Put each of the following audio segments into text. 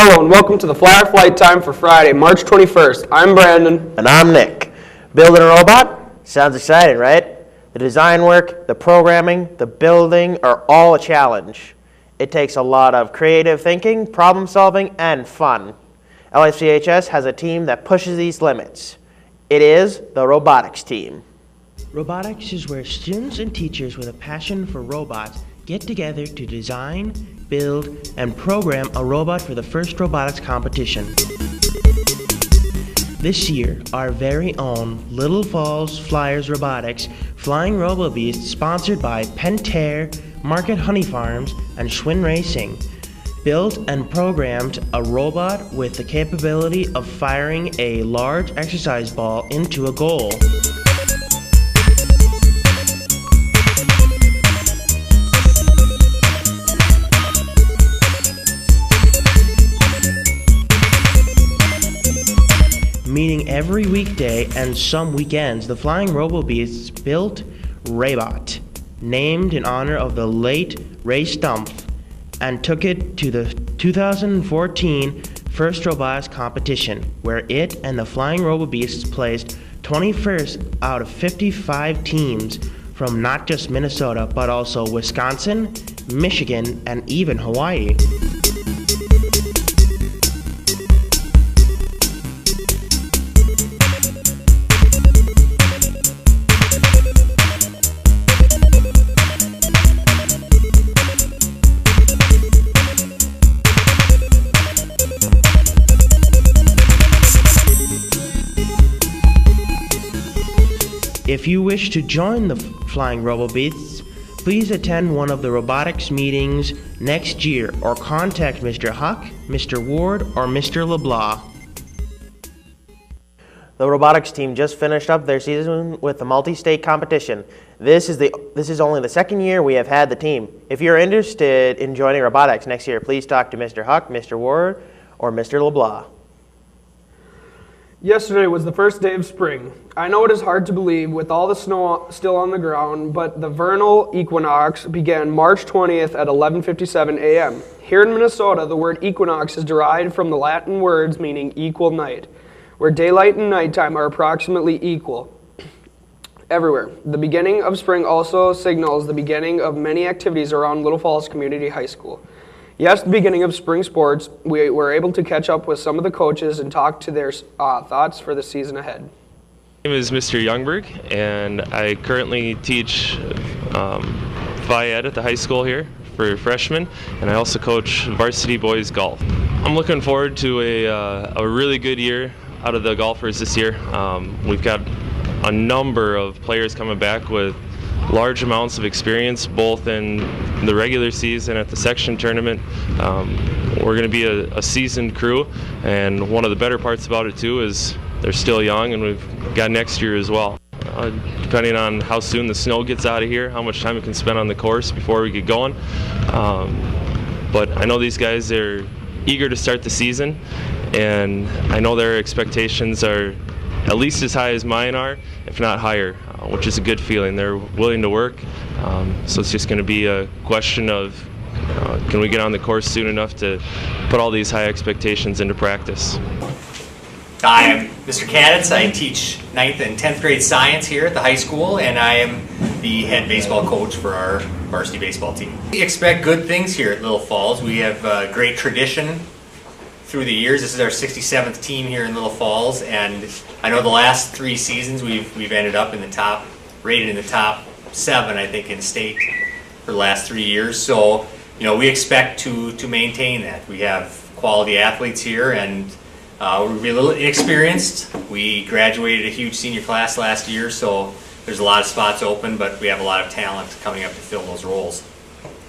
Hello and welcome to the Flyer Flight Time for Friday, March 21st. I'm Brandon. And I'm Nick. Building a robot? Sounds exciting, right? The design work, the programming, the building are all a challenge. It takes a lot of creative thinking, problem solving, and fun. LFCHS has a team that pushes these limits. It is the robotics team. Robotics is where students and teachers with a passion for robots get together to design, build, and program a robot for the first robotics competition. This year, our very own Little Falls Flyers Robotics Flying Robo-Beast, sponsored by Pentair, Market Honey Farms, and Schwinn Racing, built and programmed a robot with the capability of firing a large exercise ball into a goal. Meeting every weekday and some weekends, the Flying Robo-Beasts built Raybot, named in honor of the late Ray Stumpf, and took it to the 2014 First Robotics competition, where it and the Flying Robo-Beasts placed 21st out of 55 teams from not just Minnesota, but also Wisconsin, Michigan, and even Hawaii. If you wish to join the Flying Robo-Beasts, please attend one of the robotics meetings next year or contact Mr. Huck, Mr. Ward, or Mr. LeBlanc. The robotics team just finished up their season with the multi-state competition. This is only the second year we have had the team. If you're interested in joining robotics next year, please talk to Mr. Huck, Mr. Ward, or Mr. LeBlanc. Yesterday was the first day of spring. I know it is hard to believe with all the snow still on the ground, but the vernal equinox began March 20th at 11:57 a.m. Here in Minnesota, the word equinox is derived from the Latin words meaning equal night, where daylight and nighttime are approximately equal everywhere. The beginning of spring also signals the beginning of many activities around Little Falls Community High School. Yes, the beginning of spring sports, we were able to catch up with some of the coaches and talk to their thoughts for the season ahead. My name is Mr. Youngberg, and I currently teach Phi Ed at the high school here for freshmen, and I also coach varsity boys golf. I'm looking forward to a really good year out of the golfers this year. We've got a number of players coming back with large amounts of experience, both in the regular season at the section tournament. We're going to be a seasoned crew, and one of the better parts about it too is they're still young, and we've got next year as well. Depending on how soon the snow gets out of here, how much time we can spend on the course before we get going. But I know these guys are eager to start the season, and I know their expectations are at least as high as mine are, if not higher, which is a good feeling. They're willing to work, so it's just going to be a question of can we get on the course soon enough to put all these high expectations into practice. Hi, I'm Mr. Kaditz. I teach 9th and 10th grade science here at the high school, and I am the head baseball coach for our varsity baseball team. We expect good things here at Little Falls. We have a great tradition through the years. This is our 67th team here in Little Falls, and I know the last 3 seasons we've ended up in the top, rated in the top 7, I think, in state for the last 3 years. So, you know, we expect to maintain that. We have quality athletes here, and we're a little inexperienced. We graduated a huge senior class last year, so there's a lot of spots open, but we have a lot of talent coming up to fill those roles.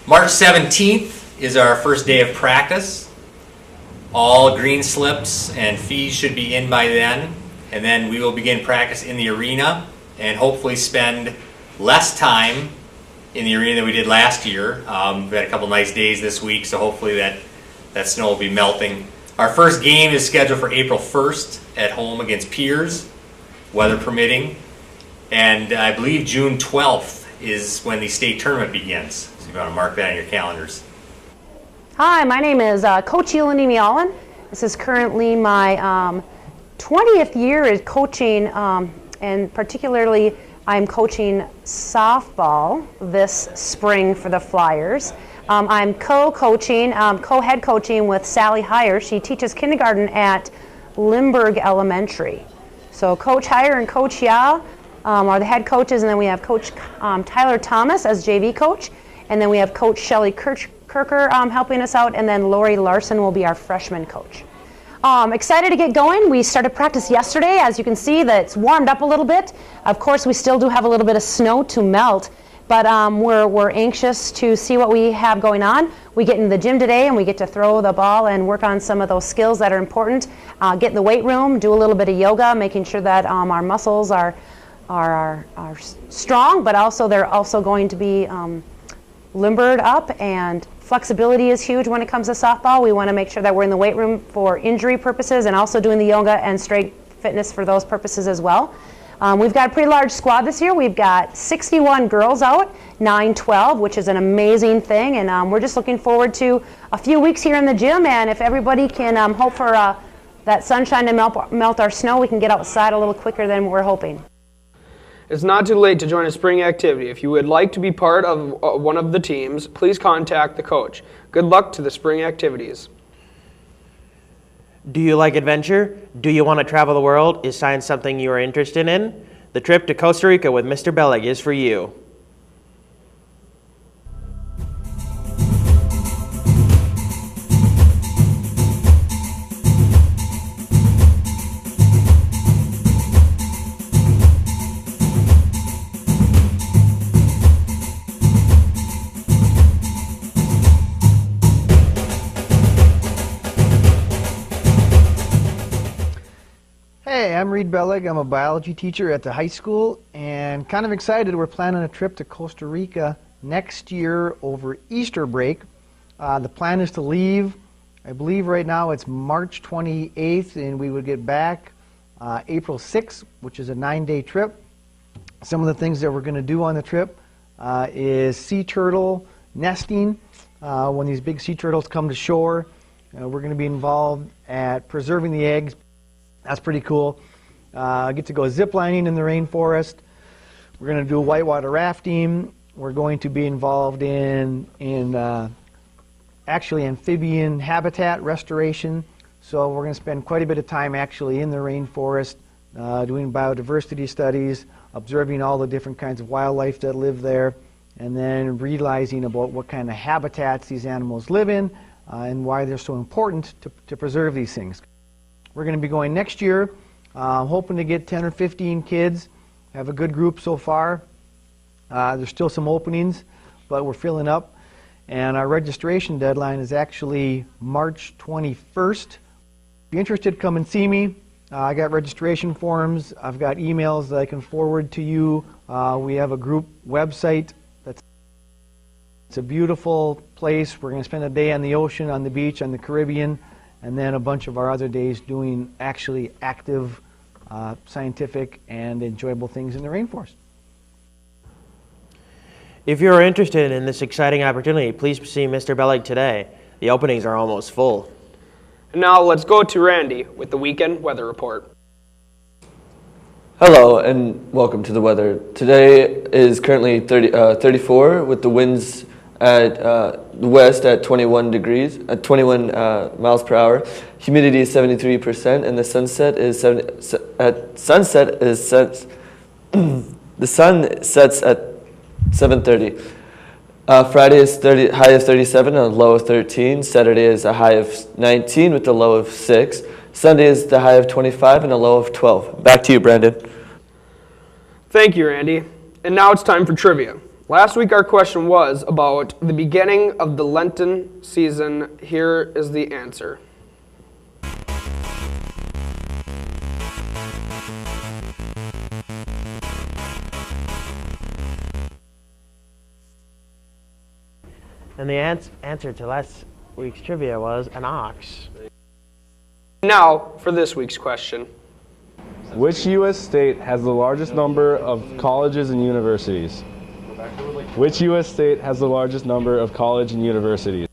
March 17th is our first day of practice. All green slips and fees should be in by then, and then we will begin practice in the arena and hopefully spend less time in the arena than we did last year. We've had a couple nice days this week, so hopefully that snow will be melting. Our first game is scheduled for April 1st at home against Piers, weather permitting, and I believe June 12th is when the state tournament begins, so you want to mark that on your calendars. Hi, my name is Coach Yeleni Mialan. This is currently my 20th year is coaching, and particularly I'm coaching softball this spring for the Flyers. I'm co-coaching, co-head coaching with Sally Heyer. She teaches kindergarten at Limburg Elementary. So Coach Heyer and Coach Yao are the head coaches, and then we have Coach Tyler Thomas as JV coach, and then we have Coach Shelley Kirker helping us out, and then Lori Larson will be our freshman coach. Excited to get going. We started practice yesterday. As you can see, that it's warmed up a little bit. Of course, we still do have a little bit of snow to melt, but we're anxious to see what we have going on. We get in the gym today and we get to throw the ball and work on some of those skills that are important. Get in the weight room, do a little bit of yoga, making sure that our muscles are strong, but also they're also going to be limbered up, and flexibility is huge when it comes to softball. We want to make sure that we're in the weight room for injury purposes and also doing the yoga and strength fitness for those purposes as well. We've got a pretty large squad this year. We've got 61 girls out, 9-12, which is an amazing thing, and we're just looking forward to a few weeks here in the gym, and if everybody can hope for that sunshine to melt our snow, we can get outside a little quicker than we're hoping. It's not too late to join a spring activity. If you would like to be part of one of the teams, please contact the coach. Good luck to the spring activities. Do you like adventure? Do you want to travel the world? Is science something you are interested in? The trip to Costa Rica with Mr. Bellig is for you. Hey, I'm Reed Bellig. I'm a biology teacher at the high school, and kind of excited. We're planning a trip to Costa Rica next year over Easter break. The plan is to leave, I believe right now it's March 28th, and we would get back April 6th, which is a 9-day trip. Some of the things that we're going to do on the trip is sea turtle nesting. When these big sea turtles come to shore, we're going to be involved at preserving the eggs. That's pretty cool. I get to go ziplining in the rainforest. We're going to do whitewater rafting. We're going to be involved in actually amphibian habitat restoration. So we're going to spend quite a bit of time actually in the rainforest doing biodiversity studies, observing all the different kinds of wildlife that live there, and then realizing about what kind of habitats these animals live in and why they're so important to preserve these things. We're going to be going next year, hoping to get 10 or 15 kids. Have a good group so far. There's still some openings, but we're filling up. And our registration deadline is actually March 21st. If you're interested, come and see me. I got registration forms. I've got emails that I can forward to you. We have a group website. It's a beautiful place. We're going to spend a day on the ocean, on the beach, on the Caribbean, and then a bunch of our other days doing actually active, scientific, and enjoyable things in the rainforest. If you're interested in this exciting opportunity, please see Mr. Bellig today. The openings are almost full. And now let's go to Randy with the weekend weather report. Hello and welcome to the weather. Today is currently 34 with the winds at the west at 21 miles per hour. Humidity is 73%, and the sunset is the sun sets at 7:30. Friday is high of 37 and a low of 13. Saturday is a high of 19 with a low of 6. Sunday is the high of 25 and a low of 12. Back to you, Brandon. Thank you, Randy. And now it's time for trivia. Last week our question was about the beginning of the Lenten season. Here is the answer. And the answer to last week's trivia was an ox. Now for this week's question. Which U.S. state has the largest number of colleges and universities? Which U.S. state has the largest number of college and universities?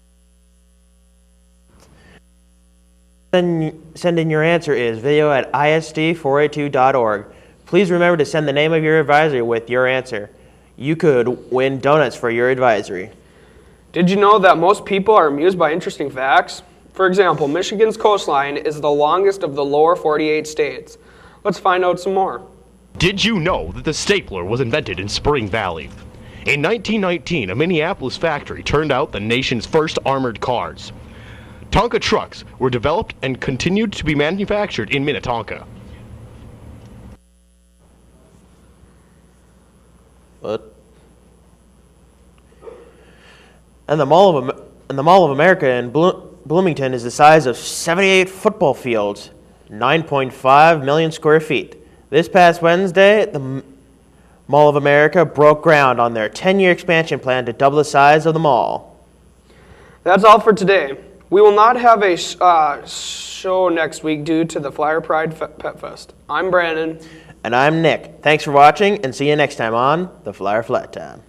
Send in your answer is video@isd482.org. Please remember to send the name of your advisory with your answer. You could win donuts for your advisory. Did you know that most people are amused by interesting facts? For example, Michigan's coastline is the longest of the lower 48 states. Let's find out some more. Did you know that the stapler was invented in Spring Valley? In 1919, a Minneapolis factory turned out the nation's first armored cars. Tonka trucks were developed and continued to be manufactured in Minnetonka. What? And the Mall of America in Bloomington is the size of 78 football fields, 9.5 million square feet. This past Wednesday, the Mall of America broke ground on their 10-year expansion plan to double the size of the mall. That's all for today. We will not have a show next week due to the Flyer Pride Pet Fest. I'm Brandon. And I'm Nick. Thanks for watching, and see you next time on The Flyer Flat Time.